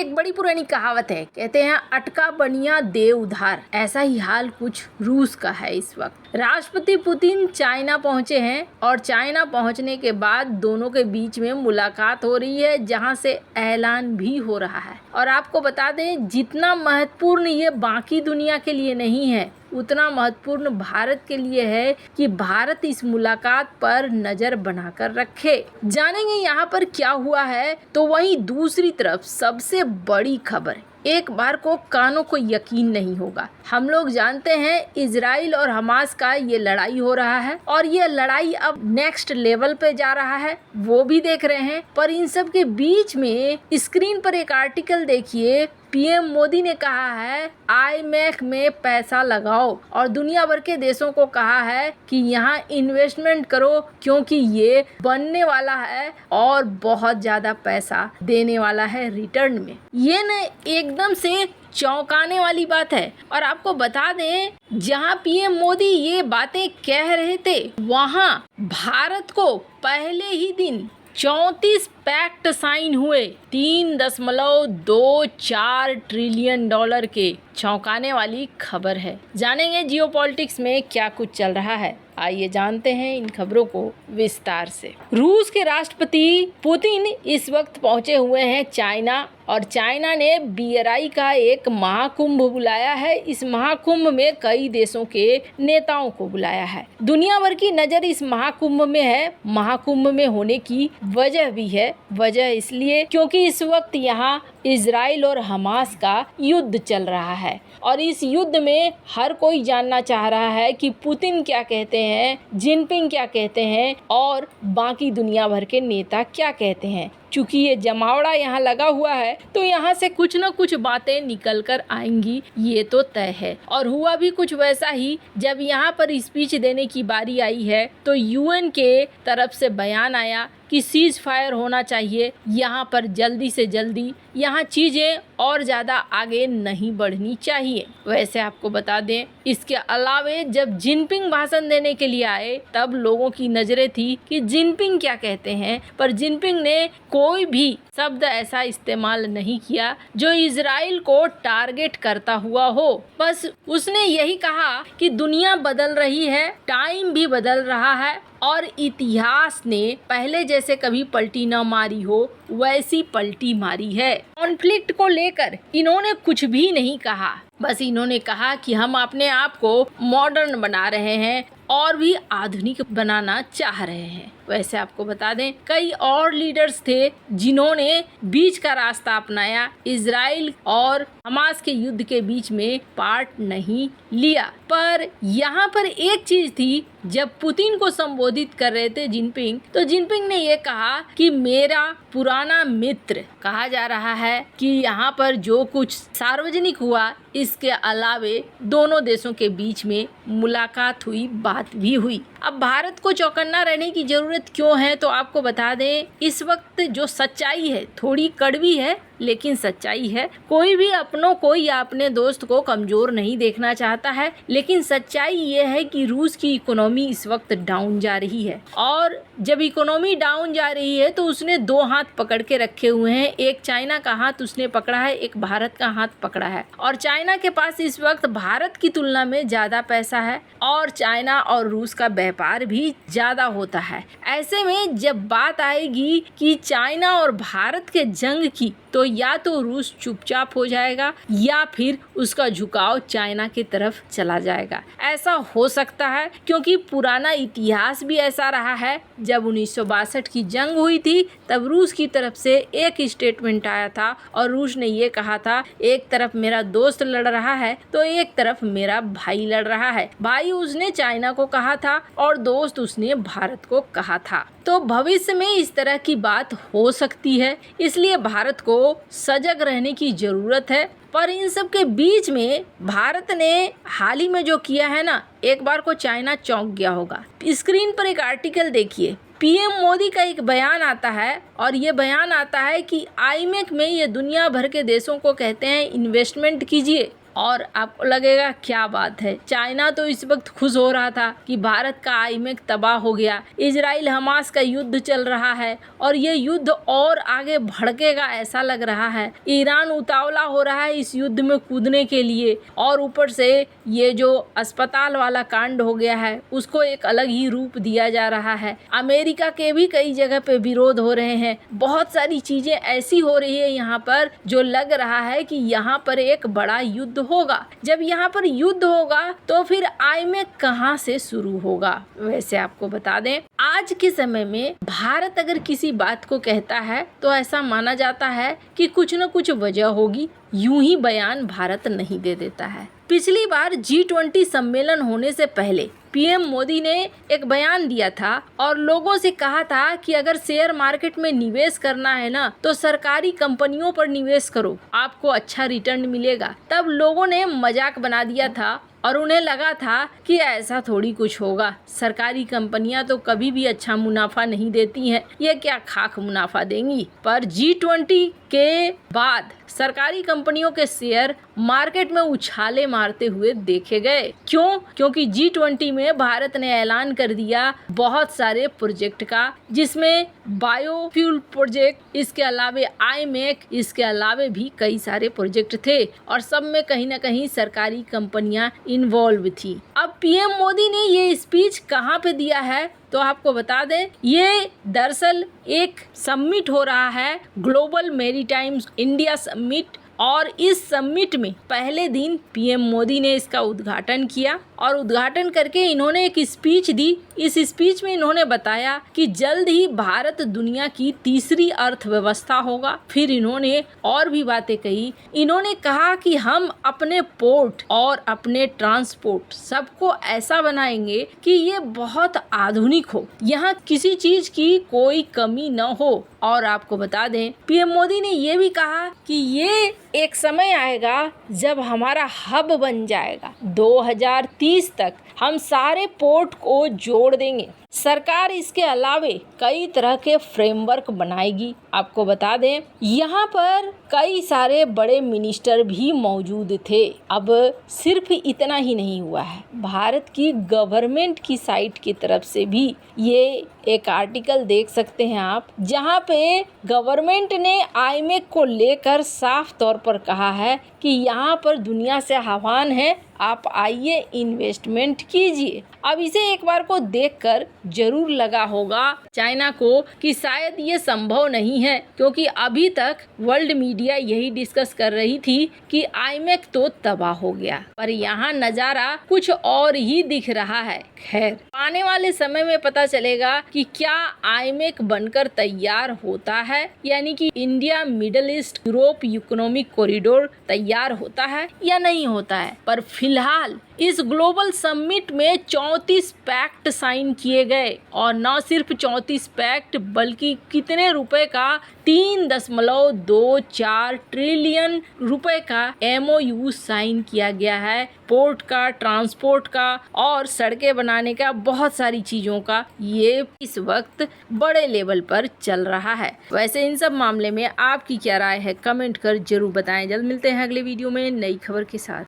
एक बड़ी पुरानी कहावत है, कहते हैं अटका बनिया दे उधार। ऐसा ही हाल कुछ रूस का है इस वक्त। राष्ट्रपति पुतिन चाइना पहुंचे हैं और चाइना पहुंचने के बाद दोनों के बीच में मुलाकात हो रही है, जहां से ऐलान भी हो रहा है। और आपको बता दें, जितना महत्वपूर्ण ये बाकी दुनिया के लिए नहीं है, उतना महत्वपूर्ण भारत के लिए है कि भारत इस मुलाकात पर नजर बनाकर रखे। जानेंगे यहाँ पर क्या हुआ है। तो वहीं दूसरी तरफ सबसे बड़ी खबर, एक बार को कानों को यकीन नहीं होगा। हम लोग जानते हैं इजराइल और हमास का ये लड़ाई हो रहा है और ये लड़ाई अब नेक्स्ट लेवल पे जा रहा है, वो भी देख रहे हैं। पर इन सब के बीच में स्क्रीन पर एक आर्टिकल देखिए, पीएम मोदी ने कहा है आईएमएफ में पैसा लगाओ और दुनिया भर के देशों को कहा है कि यहाँ इन्वेस्टमेंट करो, क्योंकि ये बनने वाला है और बहुत ज़्यादा पैसा देने वाला है रिटर्न में। ये न एकदम से चौंकाने वाली बात है। और आपको बता दें, जहां पीएम मोदी ये बातें कह रहे थे, वहां भारत को पहले ही दिन 34 पैक्ट साइन हुए, $3.24 ट्रिलियन के। चौंकाने वाली खबर है। जानेंगे जियोपॉलिटिक्स में क्या कुछ चल रहा है, आइए जानते हैं इन खबरों को विस्तार से। रूस के राष्ट्रपति पुतिन इस वक्त पहुंचे हुए हैं चाइना, और चाइना ने बीएरआई का एक महाकुंभ बुलाया है। इस महाकुंभ में कई देशों के नेताओं को बुलाया है। दुनिया भर की नज़र इस महाकुंभ में है। महाकुंभ में होने की वजह भी है। वजह इसलिए क्योंकि इस वक्त यहाँ इजराइल और हमास का युद्ध चल रहा है और इस युद्ध में हर कोई जानना चाह रहा है कि पुतिन क्या कहते हैं, जिनपिंग क्या कहते हैं और बाकी दुनिया भर के नेता क्या कहते हैं। चूँकि ये जमावड़ा यहाँ लगा हुआ है तो यहाँ से कुछ न कुछ बातें निकल कर आएंगी, ये तो तय है। और हुआ भी कुछ वैसा ही। जब यहाँ पर स्पीच देने की बारी आई है तो यूएन के तरफ से बयान आया कि सीज फायर होना चाहिए, यहाँ पर जल्दी से जल्दी, यहाँ चीज़ें और ज़्यादा आगे नहीं बढ़नी चाहिए। वैसे आपको बता दें, इसके अलावे जब जिनपिंग भाषण देने के लिए आए तब लोगों की नज़रें थी कि जिनपिंग क्या कहते हैं, पर जिनपिंग ने कोई भी शब्द ऐसा इस्तेमाल नहीं किया जो इजराइल को टारगेट करता हुआ हो। बस उसने यही कहा कि दुनिया बदल रही है, टाइम भी बदल रहा है और इतिहास ने पहले जैसे कभी पलटी न मारी हो वैसी पलटी मारी है। कॉन्फ्लिक्ट को लेकर इन्होंने कुछ भी नहीं कहा, बस इन्होंने कहा कि हम अपने आप को मॉडर्न बना रहे हैं और भी आधुनिक बनाना चाह रहे हैं। वैसे आपको बता दें, कई और लीडर्स थे जिन्होंने बीच का रास्ता अपनाया, इजराइल और हमास के युद्ध के बीच में पार्ट नहीं लिया। पर यहाँ पर एक चीज थी, जब पुतिन को संबोधित कर रहे थे जिनपिंग, तो जिनपिंग ने ये कहा कि मेरा पुराना मित्र। कहा जा रहा है कि यहाँ पर जो कुछ सार्वजनिक हुआ, इसके अलावे दोनों देशों के बीच में मुलाकात हुई, बात भी हुई। अब भारत को चौकन्ना रहने की जरूरत क्यों है, तो आपको बता दें, इस वक्त जो सच्चाई है थोड़ी कड़वी है लेकिन सच्चाई है। कोई भी अपनों को या अपने दोस्त को कमजोर नहीं देखना चाहता है, लेकिन सच्चाई ये है कि रूस की इकोनॉमी इस वक्त डाउन जा रही है और जब इकोनॉमी डाउन जा रही है तो उसने दो हाथ पकड़ के रखे हुए हैं। एक चाइना का हाथ उसने पकड़ा है, एक भारत का हाथ पकड़ा है। और चाइना के पास इस वक्त भारत की तुलना में ज़्यादा पैसा है और चाइना और रूस का व्यापार भी ज़्यादा होता है। ऐसे में जब बात आएगी कि चाइना और भारत के जंग की, तो या तो रूस चुपचाप हो जाएगा या फिर उसका झुकाव चाइना की तरफ चला जाएगा। ऐसा हो सकता है क्योंकि पुराना इतिहास भी ऐसा रहा है। जब 1962 की जंग हुई थी तब रूस की तरफ से एक स्टेटमेंट आया था और रूस ने ये कहा था, एक तरफ मेरा दोस्त लड़ रहा है तो एक तरफ मेरा भाई लड़ रहा है। भाई उसने चाइना को कहा था और दोस्त उसने भारत को कहा था। तो भविष्य में इस तरह की बात हो सकती है, इसलिए भारत को सजग रहने की जरूरत है। पर इन सब के बीच में भारत ने हाल ही में जो किया है ना, एक बार को चाइना चौंक गया होगा। स्क्रीन पर एक आर्टिकल देखिए, पीएम मोदी का एक बयान आता है और ये बयान आता है कि आईएमएफ में ये दुनिया भर के देशों को कहते हैं इन्वेस्टमेंट कीजिए और आपको लगेगा क्या बात है, चाइना तो इस वक्त खुश हो रहा था कि भारत का आईमेक तबाह हो गया, इजराइल हमास का युद्ध चल रहा है और ये युद्ध और आगे भड़केगा ऐसा लग रहा है। ईरान उतावला हो रहा है इस युद्ध में कूदने के लिए और ऊपर से ये जो अस्पताल वाला कांड हो गया है उसको एक अलग ही रूप दिया जा रहा है। अमेरिका के भी कई जगह पे विरोध हो रहे हैं। बहुत सारी चीजें ऐसी हो रही है यहाँ पर जो लग रहा है कि यहाँ पर एक बड़ा युद्ध होगा। जब यहाँ पर युद्ध होगा तो फिर आईमेक कहाँ से शुरू होगा। वैसे आपको बता दें, आज के समय में भारत अगर किसी बात को कहता है तो ऐसा माना जाता है कि कुछ न कुछ वजह होगी, यूं ही बयान भारत नहीं दे देता है। पिछली बार G20 सम्मेलन होने से पहले पीएम मोदी ने एक बयान दिया था और लोगों से कहा था कि अगर शेयर मार्केट में निवेश करना है ना तो सरकारी कंपनियों पर निवेश करो, आपको अच्छा रिटर्न मिलेगा। तब लोगों ने मजाक बना दिया था और उन्हें लगा था कि ऐसा थोड़ी कुछ होगा, सरकारी कंपनियां तो कभी भी अच्छा मुनाफा नहीं देती हैं, ये क्या खाक मुनाफा देंगी। पर G20 के बाद सरकारी कंपनियों के शेयर मार्केट में उछाले मारते हुए देखे गए। क्यों? क्योंकि G20 में भारत ने ऐलान कर दिया बहुत सारे प्रोजेक्ट का, जिसमें बायोफ्यूल प्रोजेक्ट, इसके अलावे आईमेक, इसके अलावे भी कई सारे प्रोजेक्ट थे और सब में कहीं ना कहीं सरकारी कंपनियां इन्वॉल्व थी। अब पीएम मोदी ने ये स्पीच कहाँ पे दिया है तो आपको बता दें, ये दरअसल एक समिट हो रहा है, ग्लोबल मैरीटाइम इंडिया समिट, और इस समिट में पहले दिन पीएम मोदी ने इसका उद्घाटन किया और उद्घाटन करके इन्होंने एक स्पीच दी। इस स्पीच में इन्होंने बताया कि जल्द ही भारत दुनिया की तीसरी अर्थव्यवस्था होगा। फिर इन्होंने और भी बातें कही। इन्होंने कहा कि हम अपने पोर्ट और अपने ट्रांसपोर्ट सबको ऐसा बनाएंगे कि ये बहुत आधुनिक हो, यहाँ किसी चीज की कोई कमी न हो। और आपको बता दें, पीएम मोदी ने ये भी कहा कि ये एक समय आएगा जब हमारा हब बन जाएगा। 2030 तक हम सारे पोर्ट को जोड़ देंगे। सरकार इसके अलावे कई तरह के फ्रेमवर्क बनाएगी। आपको बता दें, यहाँ पर कई सारे बड़े मिनिस्टर भी मौजूद थे। अब सिर्फ इतना ही नहीं हुआ है, भारत की गवर्नमेंट की साइट की तरफ से भी ये एक आर्टिकल देख सकते हैं आप, जहाँ पे गवर्नमेंट ने आईमेक को लेकर साफ तौर पर कहा है कि यहाँ पर दुनिया से आह्वान है, आप आइए इन्वेस्टमेंट कीजिए। अब इसे एक बार को देखकर जरूर लगा होगा चाइना को कि शायद ये संभव नहीं है, क्योंकि अभी तक वर्ल्ड मीडिया यही डिस्कस कर रही थी कि आईमेक तो तबाह हो गया, पर यहाँ नज़ारा कुछ और ही दिख रहा है। खैर, आने वाले समय में पता चलेगा कि क्या आईमेक बनकर तैयार होता है, यानी कि India middle east Europe economic corridor तैयार होता है या नहीं होता है। पर फिलहाल इस ग्लोबल समिट में 34 पैक्ट साइन किए गए और न सिर्फ 34 पैक्ट बल्कि कितने रुपए का 3.24 ट्रिलियन रुपए का MOU साइन किया गया है। पोर्ट का, ट्रांसपोर्ट का और सड़कें बनाने का, बहुत सारी चीज़ों का ये इस वक्त बड़े लेवल पर चल रहा है। वैसे इन सब मामले में आपकी क्या राय है, कमेंट कर जरूर बताएं। जल्द मिलते हैं अगले वीडियो में नई खबर के साथ।